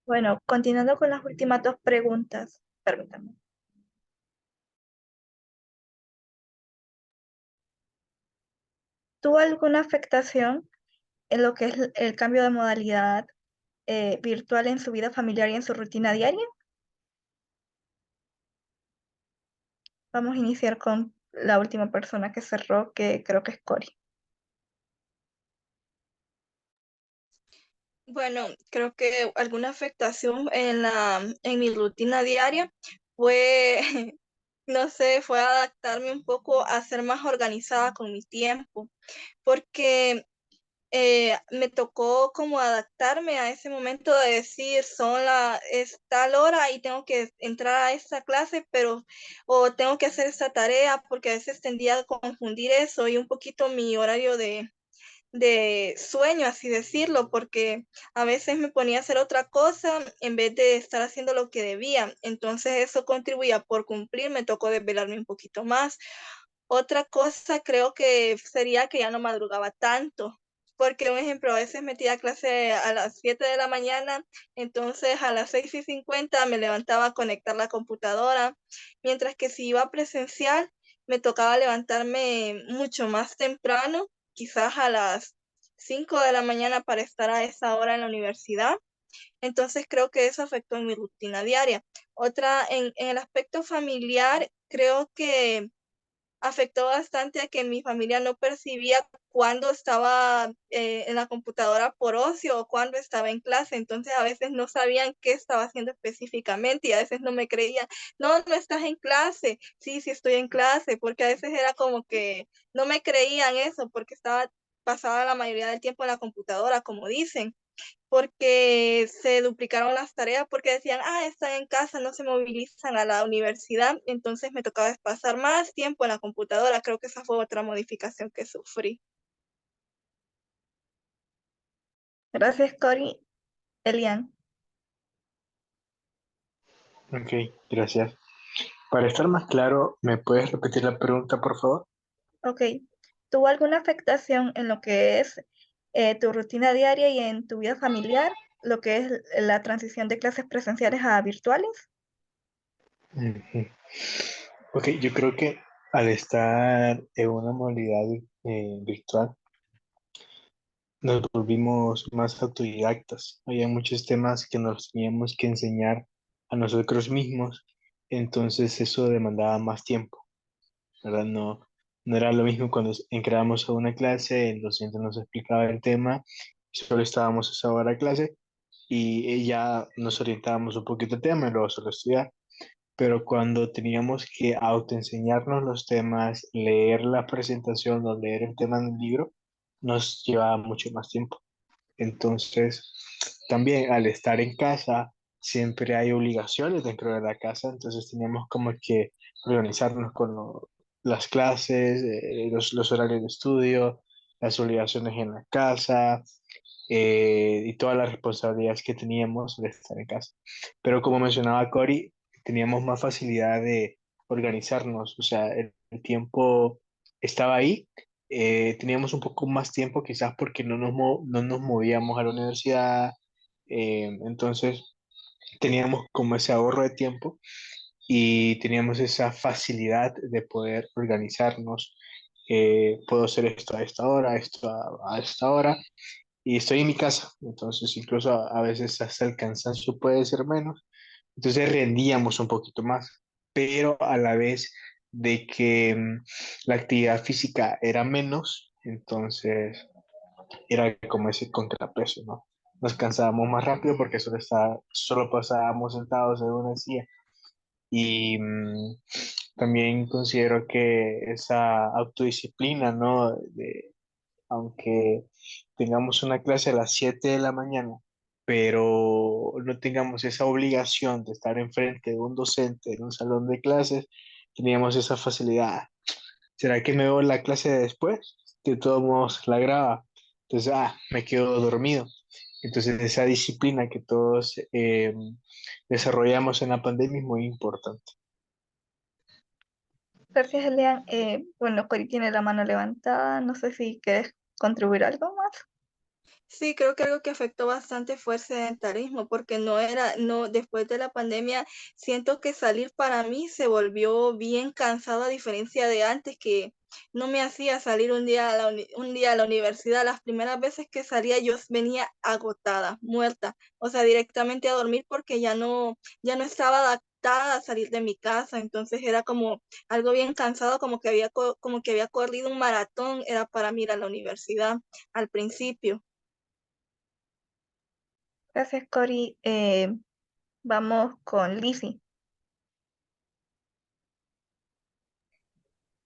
Bueno, continuando con las últimas dos preguntas, permítame. ¿Tuvo alguna afectación en lo que es el cambio de modalidad virtual en su vida familiar y en su rutina diaria? Vamos a iniciar con la última persona que cerró, que creo que es Cori. Bueno, creo que alguna afectación en mi rutina diaria fue, no sé, fue adaptarme un poco a ser más organizada con mi tiempo, porque me tocó como adaptarme a ese momento de decir, es tal hora y tengo que entrar a esta clase, pero, o tengo que hacer esta tarea, porque a veces tendía a confundir eso y un poquito mi horario de sueño, así decirlo, porque a veces me ponía a hacer otra cosa en vez de estar haciendo lo que debía. Entonces eso contribuía por cumplir, me tocó desvelarme un poquito más. Otra cosa creo que sería que ya no madrugaba tanto, porque un ejemplo, a veces metía clase a las 7 de la mañana, entonces a las 6:50 me levantaba a conectar la computadora, mientras que si iba presencial, me tocaba levantarme mucho más temprano, quizás a las 5 de la mañana para estar a esa hora en la universidad. Entonces creo que eso afectó en mi rutina diaria. Otra, en el aspecto familiar, creo que afectó bastante a que mi familia no percibía cuándo estaba en la computadora por ocio o cuándo estaba en clase. Entonces a veces no sabían qué estaba haciendo específicamente y a veces no me creían, no, no estás en clase, sí, sí estoy en clase, porque a veces era como que no me creían eso porque estaba pasada la mayoría del tiempo en la computadora, como dicen, porque se duplicaron las tareas, porque decían, están en casa, no se movilizan a la universidad, entonces me tocaba pasar más tiempo en la computadora. Creo que esa fue otra modificación que sufrí. Gracias, Cori. Elian. Ok, gracias. Para estar más claro, ¿me puedes repetir la pregunta, por favor? Ok. ¿Tuvo alguna afectación en lo que es tu rutina diaria y en tu vida familiar, lo que es la transición de clases presenciales a virtuales? Ujú. Ok, yo creo que al estar en una modalidad virtual, nos volvimos más autodidactas. Había muchos temas que nos teníamos que enseñar a nosotros mismos, entonces eso demandaba más tiempo, ¿verdad? No era lo mismo cuando entrábamos a una clase, el docente nos explicaba el tema, solo estábamos esa hora de clase y ya nos orientábamos un poquito al tema y luego solo estudiar. Pero cuando teníamos que autoenseñarnos los temas, leer la presentación o leer el tema en el libro, nos llevaba mucho más tiempo. Entonces, también al estar en casa, siempre hay obligaciones dentro de la casa, entonces teníamos como que organizarnos con las clases, los horarios de estudio, las obligaciones en la casa, y todas las responsabilidades que teníamos de estar en casa. Pero como mencionaba Cory, teníamos más facilidad de organizarnos, o sea, el tiempo estaba ahí, teníamos un poco más tiempo quizás porque no nos movíamos a la universidad, entonces teníamos como ese ahorro de tiempo y teníamos esa facilidad de poder organizarnos. Puedo hacer esto a esta hora, esto a esta hora, y estoy en mi casa, entonces incluso a veces hasta el cansancio puede ser menos, entonces rendíamos un poquito más, pero a la vez de que la actividad física era menos, entonces era como ese contrapeso, ¿no? Nos cansábamos más rápido porque solo pasábamos sentados en una silla y también considero que esa autodisciplina, ¿no? Aunque tengamos una clase a las 7 de la mañana, pero no tengamos esa obligación de estar enfrente de un docente en un salón de clases, teníamos esa facilidad. ¿Será que me veo la clase de después? De todos modos, la graba. Entonces, me quedo dormido. Entonces, esa disciplina que todos desarrollamos en la pandemia es muy importante. Gracias, Elian. Bueno, Cori tiene la mano levantada. No sé si quieres contribuir algo más. Sí, creo que algo que afectó bastante fue el sedentarismo, porque después de la pandemia, siento que salir para mí se volvió bien cansado a diferencia de antes, que no me hacía salir un día a la universidad. Las primeras veces que salía yo venía agotada, muerta, o sea, directamente a dormir porque ya no estaba adaptada a salir de mi casa, entonces era como algo bien cansado, como que había corrido un maratón, era para mí ir a la universidad al principio. Gracias, Cori. Vamos con Lizzie.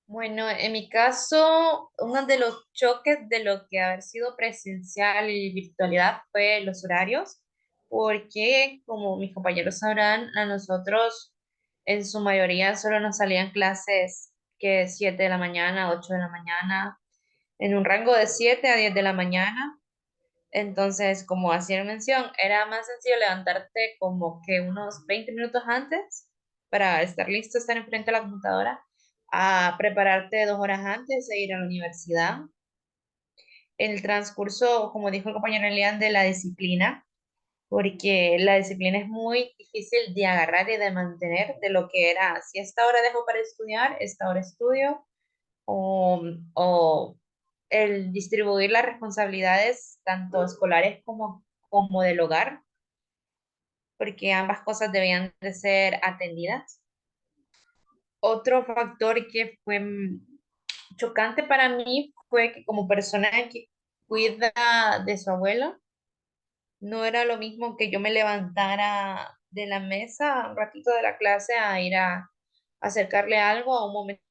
Bueno, en mi caso, uno de los choques de lo que haber sido presencial y virtualidad fue los horarios, porque como mis compañeros sabrán, a nosotros en su mayoría solo nos salían clases que 7 de la mañana, 8 de la mañana, en un rango de 7 a 10 de la mañana. Entonces, como hacían mención, era más sencillo levantarte como que unos 20 minutos antes para estar listo, estar enfrente de la computadora, a prepararte 2 horas antes de ir a la universidad. En el transcurso, como dijo el compañero Elian, de la disciplina, porque la disciplina es muy difícil de agarrar y de mantener de lo que era, si esta hora dejo para estudiar, esta hora estudio, o el distribuir las responsabilidades tanto escolares como del hogar, porque ambas cosas debían de ser atendidas. Otro factor que fue chocante para mí fue que como persona que cuida de su abuelo, no era lo mismo que yo me levantara de la mesa un ratito de la clase a ir a acercarle algo a un momento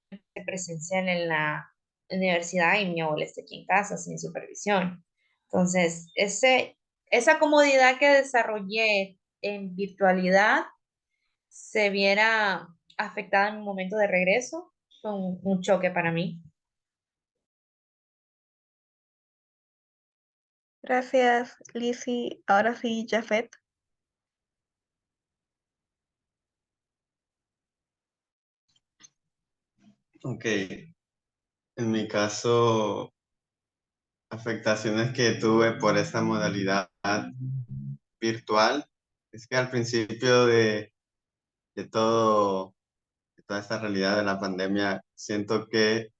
presencial en la universidad y mi abuela esté aquí en casa sin supervisión. Entonces, esa comodidad que desarrollé en virtualidad se viera afectada en un momento de regreso, fue un choque para mí. Gracias, Lizzie. Ahora sí, Jafet. Ok, en mi caso, afectaciones que tuve por esta modalidad virtual, es que al principio de todo, de toda esta realidad de la pandemia, siento que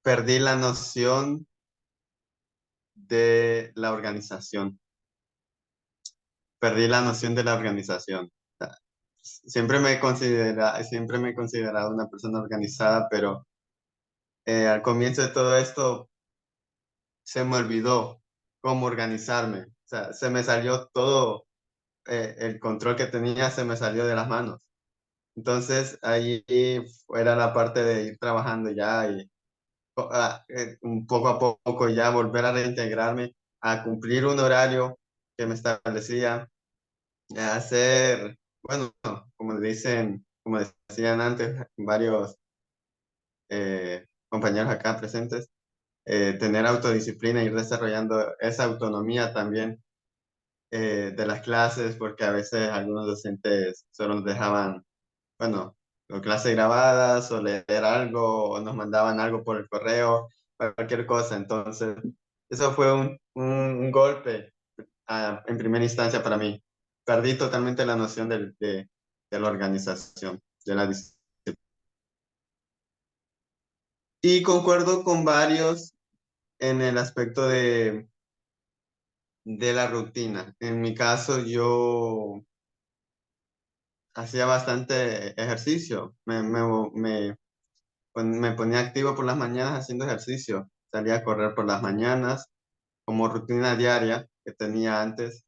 perdí la noción de la organización, perdí la noción de la organización. O sea, siempre me he considerado una persona organizada, pero al comienzo de todo esto se me olvidó cómo organizarme. O sea, se me salió todo, el control que tenía se me salió de las manos. Entonces, ahí era la parte de ir trabajando ya y un poco a poco ya volver a reintegrarme, a cumplir un horario que me establecía, a hacer, bueno, como decían antes varios compañeros acá presentes, tener autodisciplina, ir desarrollando esa autonomía también de las clases, porque a veces algunos docentes solo nos dejaban, bueno, o clases grabadas o leer algo o nos mandaban algo por el correo, cualquier cosa. Entonces, eso fue un golpe en primera instancia para mí. Perdí totalmente la noción de la organización, de la disciplina. Y concuerdo con varios en el aspecto de la rutina. En mi caso, yo hacía bastante ejercicio. Me ponía activo por las mañanas haciendo ejercicio. Salía a correr por las mañanas como rutina diaria que tenía antes,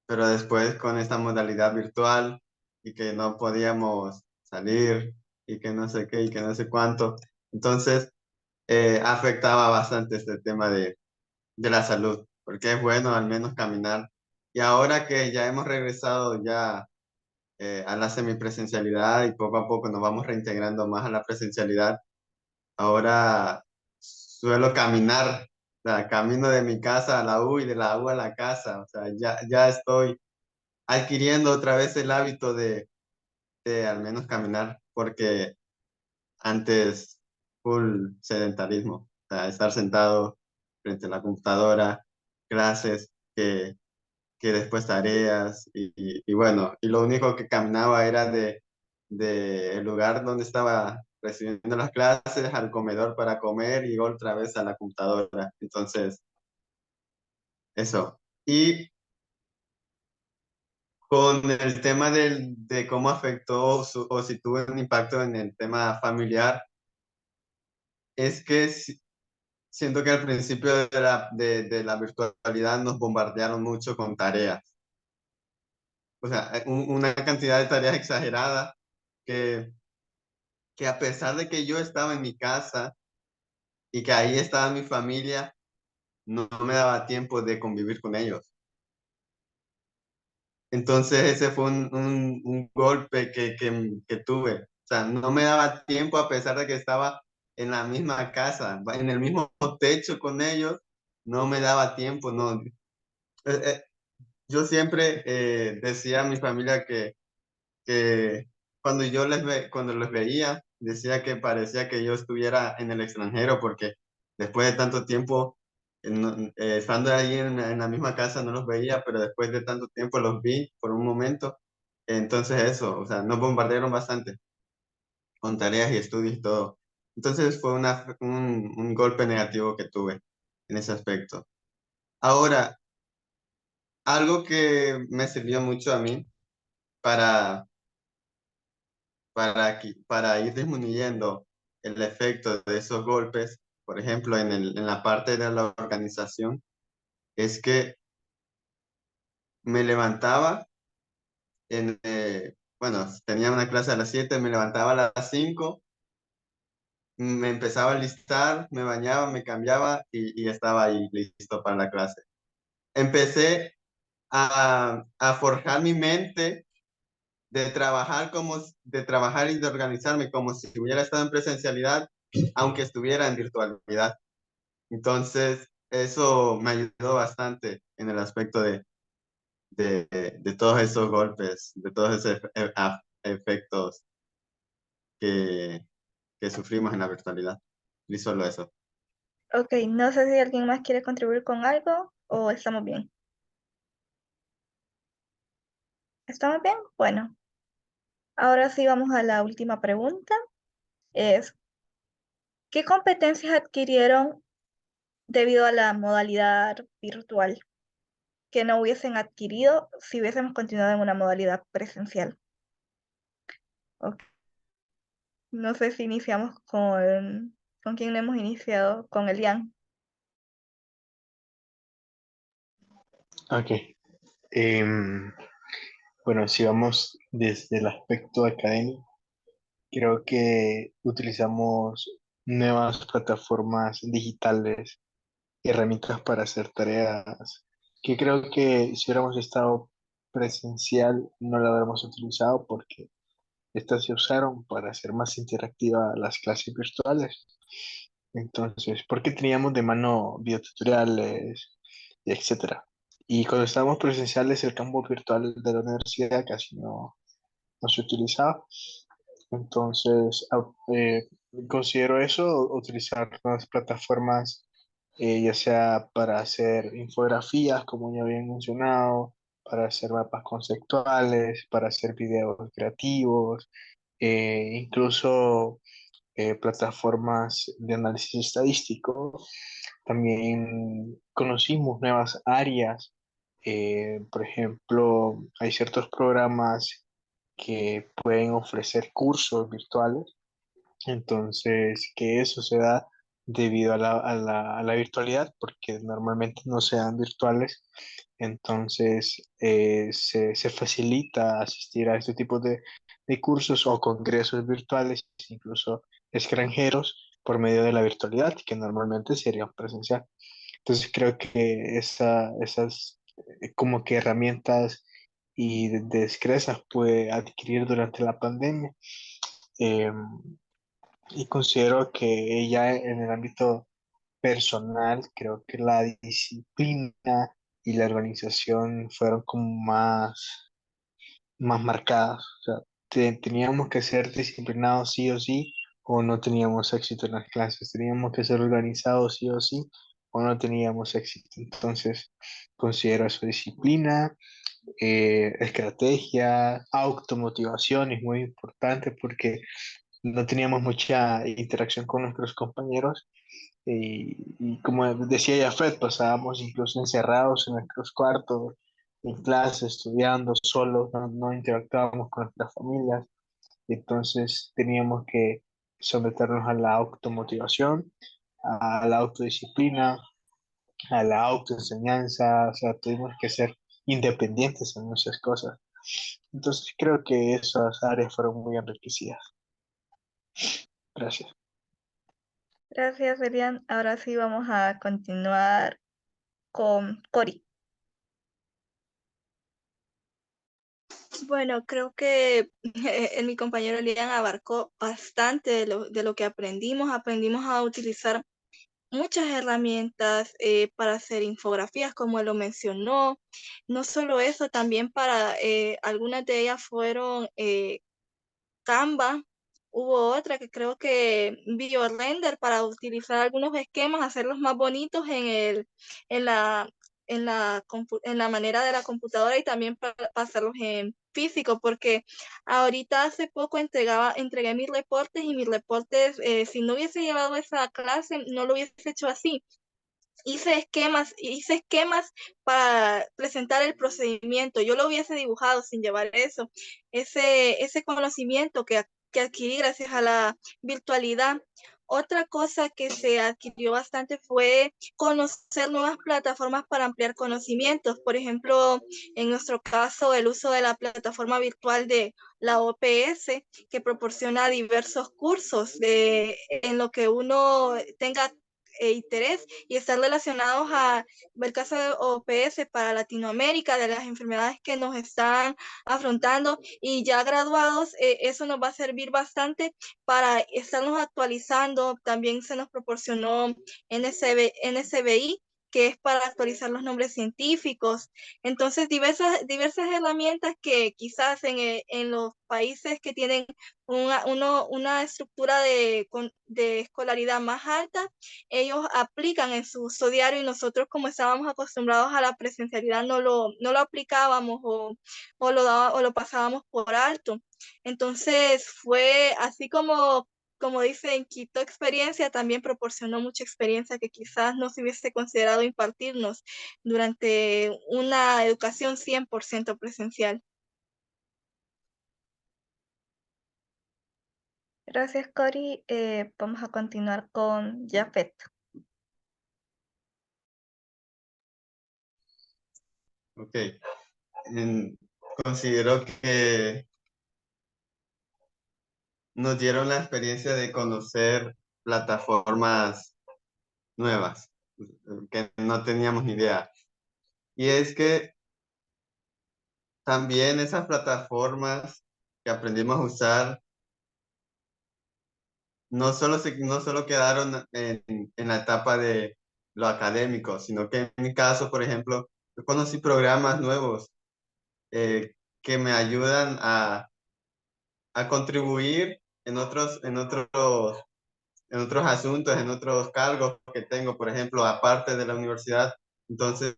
pero después con esta modalidad virtual y que no podíamos salir y que no sé qué y que no sé cuánto. Entonces, afectaba bastante este tema de la salud, porque es bueno al menos caminar. Y ahora que ya hemos regresado ya a la semipresencialidad y poco a poco nos vamos reintegrando más a la presencialidad, ahora suelo caminar, o sea, camino de mi casa a la U y de la U a la casa, o sea, ya estoy adquiriendo otra vez el hábito de al menos caminar, porque antes full sedentarismo, o sea, estar sentado frente a la computadora clases que después tareas y bueno, y lo único que caminaba era de el lugar donde estaba recibiendo las clases al comedor para comer y otra vez a la computadora. Entonces, eso. Y con el tema de cómo afectó o si tuvo un impacto en el tema familiar, es que siento que al principio de la virtualidad nos bombardearon mucho con tareas. O sea, una cantidad de tareas exagerada que, que a pesar de que yo estaba en mi casa y que ahí estaba mi familia, no me daba tiempo de convivir con ellos. Entonces ese fue un golpe que tuve. O sea, no me daba tiempo a pesar de que estaba en la misma casa, en el mismo techo con ellos, no me daba tiempo. No. Yo siempre decía a mi familia que cuando cuando los veía, decía que parecía que yo estuviera en el extranjero porque después de tanto tiempo estando ahí en la misma casa no los veía, pero después de tanto tiempo los vi por un momento. Entonces eso, o sea, nos bombardearon bastante con tareas y estudios y todo. Entonces fue un golpe negativo que tuve en ese aspecto. Ahora, algo que me sirvió mucho a mí para para ir disminuyendo el efecto de esos golpes, por ejemplo, en la parte de la organización, es que me levantaba, bueno, tenía una clase a las 7, me levantaba a las 5, me empezaba a listar, me bañaba, me cambiaba y estaba ahí listo para la clase. Empecé a forjar mi mente de trabajar y de organizarme como si hubiera estado en presencialidad, aunque estuviera en virtualidad. Entonces, eso me ayudó bastante en el aspecto de todos esos golpes, de todos esos efectos que, que sufrimos en la virtualidad. Y solo eso. Ok, no sé si alguien más quiere contribuir con algo o estamos bien. ¿Estamos bien? Bueno, ahora sí vamos a la última pregunta. Es, ¿qué competencias adquirieron debido a la modalidad virtual que no hubiesen adquirido si hubiésemos continuado en una modalidad presencial? Ok, no sé si iniciamos con quién hemos iniciado, con Elian. Ok. Em, bueno, si vamos desde el aspecto académico, creo que utilizamos nuevas plataformas digitales, herramientas para hacer tareas, que creo que si hubiéramos estado presencial no la hubiéramos utilizado porque estas se usaron para hacer más interactivas las clases virtuales. Entonces, porque teníamos de mano videotutoriales, y etcétera. Y cuando estábamos presenciales, el campo virtual de la universidad casi no se utilizaba. Entonces, considero eso, utilizar las plataformas, ya sea para hacer infografías, como ya había mencionado, para hacer mapas conceptuales, para hacer videos creativos, incluso plataformas de análisis estadístico. También conocimos nuevas áreas. Por ejemplo, hay ciertos programas que pueden ofrecer cursos virtuales. Entonces, que eso se da debido a la virtualidad, porque normalmente no se dan virtuales. Entonces, se facilita asistir a este tipo de cursos o congresos virtuales, incluso extranjeros, por medio de la virtualidad, que normalmente serían presencial. Entonces, creo que esas como que herramientas y destrezas puede adquirir durante la pandemia. Em, y considero que ya en el ámbito personal, creo que la disciplina y la organización fueron como más marcadas. O sea, teníamos que ser disciplinados sí o sí, o no teníamos éxito en las clases. Teníamos que ser organizados sí o sí, o no teníamos éxito. Entonces, considero eso disciplina, estrategia, automotivación es muy importante porque no teníamos mucha interacción con nuestros compañeros y como decía ya Fred, pasábamos incluso encerrados en nuestros cuartos, en clase, estudiando solos, no interactuábamos con nuestras familias, entonces teníamos que someternos a la automotivación, a la autodisciplina, a la autoenseñanza, o sea, tuvimos que ser independientes en muchas cosas. Entonces creo que esas áreas fueron muy enriquecidas. Gracias. Gracias, Elian. Ahora sí vamos a continuar con Cori. Bueno, creo que mi compañero Elian abarcó bastante de lo que aprendimos. Aprendimos a utilizar muchas herramientas para hacer infografías, como él lo mencionó. No solo eso, también para algunas de ellas fueron Canva. Hubo otra que creo que BioRender para utilizar algunos esquemas, hacerlos más bonitos en la, en la manera de la computadora y también para hacerlos en físico, porque ahorita hace poco entregué mis reportes y mis reportes, si no hubiese llevado esa clase, no lo hubiese hecho así. Hice esquemas para presentar el procedimiento. Yo lo hubiese dibujado sin llevar eso, ese conocimiento que adquirí gracias a la virtualidad. Otra cosa que se adquirió bastante fue conocer nuevas plataformas para ampliar conocimientos. Por ejemplo, en nuestro caso, el uso de la plataforma virtual de la OPS, que proporciona diversos cursos en lo que uno tenga interés y están relacionados a el caso de OPS para Latinoamérica, de las enfermedades que nos están afrontando y ya graduados, eso nos va a servir bastante para estarnos actualizando. También se nos proporcionó NSBI, que es para actualizar los nombres científicos. Entonces, diversas herramientas que quizás en los países que tienen una estructura de escolaridad más alta, ellos aplican en su uso diario y nosotros como estábamos acostumbrados a la presencialidad no lo aplicábamos o lo pasábamos por alto. Entonces fue así como dicen, quitó experiencia, también proporcionó mucha experiencia que quizás no se hubiese considerado impartirnos durante una educación 100% presencial. Gracias, Cori. Vamos a continuar con Jafet. Ok. Considero que nos dieron la experiencia de conocer plataformas nuevas que no teníamos ni idea. Y es que también esas plataformas que aprendimos a usar no solo quedaron en la etapa de lo académico, sino que en mi caso, por ejemplo, yo conocí programas nuevos que me ayudan a contribuir en otros asuntos, en otros cargos que tengo, por ejemplo, aparte de la universidad. Entonces,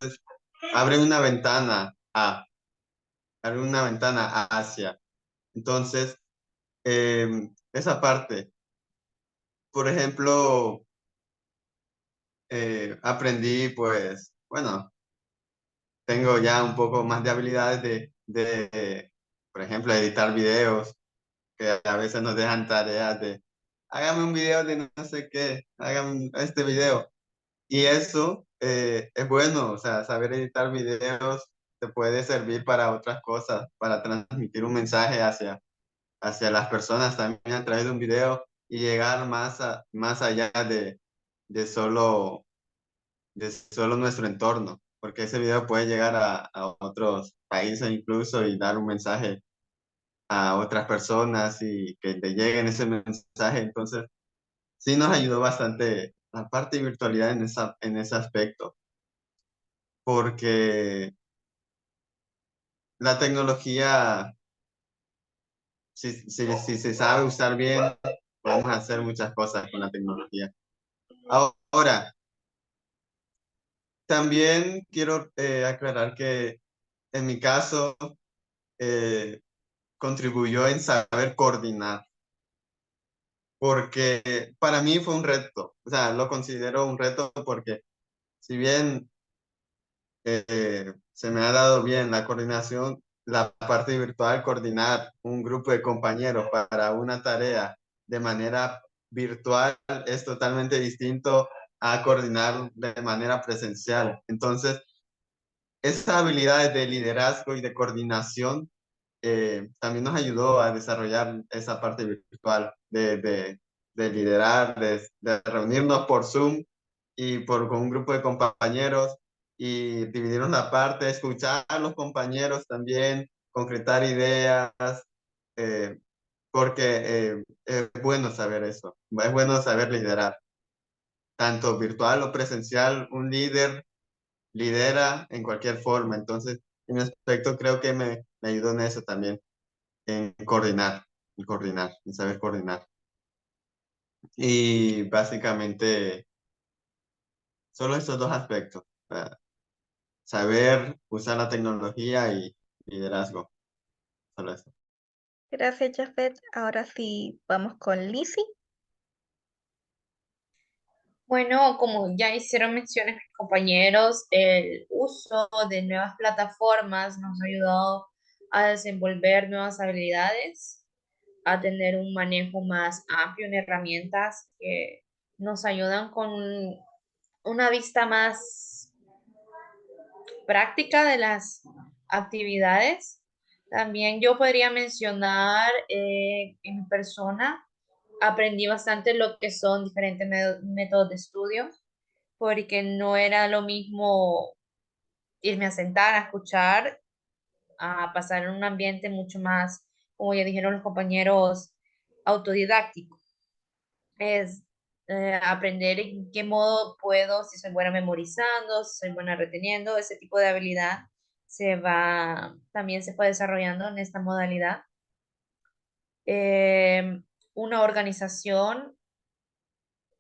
abren una ventana a, abren una ventana hacia. Entonces, esa parte, por ejemplo, aprendí, pues, bueno, tengo ya un poco más de habilidades por ejemplo, editar videos, que a veces nos dejan tareas de, hágame un video de no sé qué, hágame este video. Y eso es bueno, o sea, saber editar videos te puede servir para otras cosas, para transmitir un mensaje hacia las personas también a través de un video y llegar más allá de solo, de solo nuestro entorno, porque ese video puede llegar a otros países incluso y dar un mensaje a otras personas y que te lleguen ese mensaje. Entonces, sí nos ayudó bastante la parte de virtualidad en ese aspecto, porque la tecnología, si se sabe usar bien, podemos hacer muchas cosas con la tecnología. Ahora, también quiero aclarar que en mi caso contribuyó en saber coordinar, porque para mí fue un reto, o sea, lo considero un reto porque si bien se me ha dado bien la coordinación, la parte virtual, coordinar un grupo de compañeros para una tarea de manera virtual es totalmente distinto a coordinar de manera presencial. Entonces, esas habilidades de liderazgo y de coordinación también nos ayudó a desarrollar esa parte virtual de liderar, de reunirnos por Zoom y con un grupo de compañeros y dividirnos la parte, escuchar a los compañeros también, concretar ideas, eh, porque es bueno saber eso, es bueno saber liderar, tanto virtual o presencial, un líder lidera en cualquier forma, entonces en mi aspecto creo que me ayudó en eso también en coordinar, en saber coordinar. Y básicamente, solo estos dos aspectos, saber usar la tecnología y liderazgo, solo eso. Gracias, Jafet. Ahora sí, vamos con Lizzie. Bueno, como ya hicieron menciones mis compañeros, el uso de nuevas plataformas nos ha ayudado a desenvolver nuevas habilidades, a tener un manejo más amplio en herramientas que nos ayudan con una vista más práctica de las actividades. También yo podría mencionar en mi persona, aprendí bastante lo que son diferentes métodos de estudio, porque no era lo mismo irme a sentar, a escuchar, a pasar en un ambiente mucho más, como ya dijeron los compañeros, autodidáctico. Es aprender en qué modo puedo, si soy buena memorizando, si soy buena reteniendo, ese tipo de habilidad también se fue desarrollando en esta modalidad. Una organización,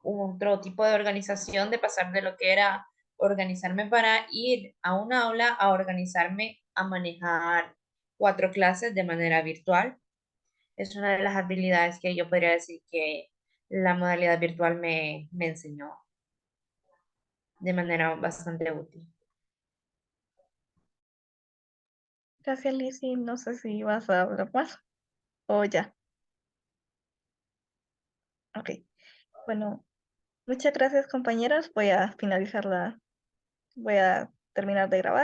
otro tipo de organización, de pasar de lo que era organizarme para ir a un aula a organizarme a manejar 4 clases de manera virtual. Es una de las habilidades que yo podría decir que la modalidad virtual me enseñó de manera bastante útil. Gracias, Lizzie. No sé si vas a hablar más o ya. Ok. Bueno, muchas gracias, compañeros. Voy a terminar de grabar.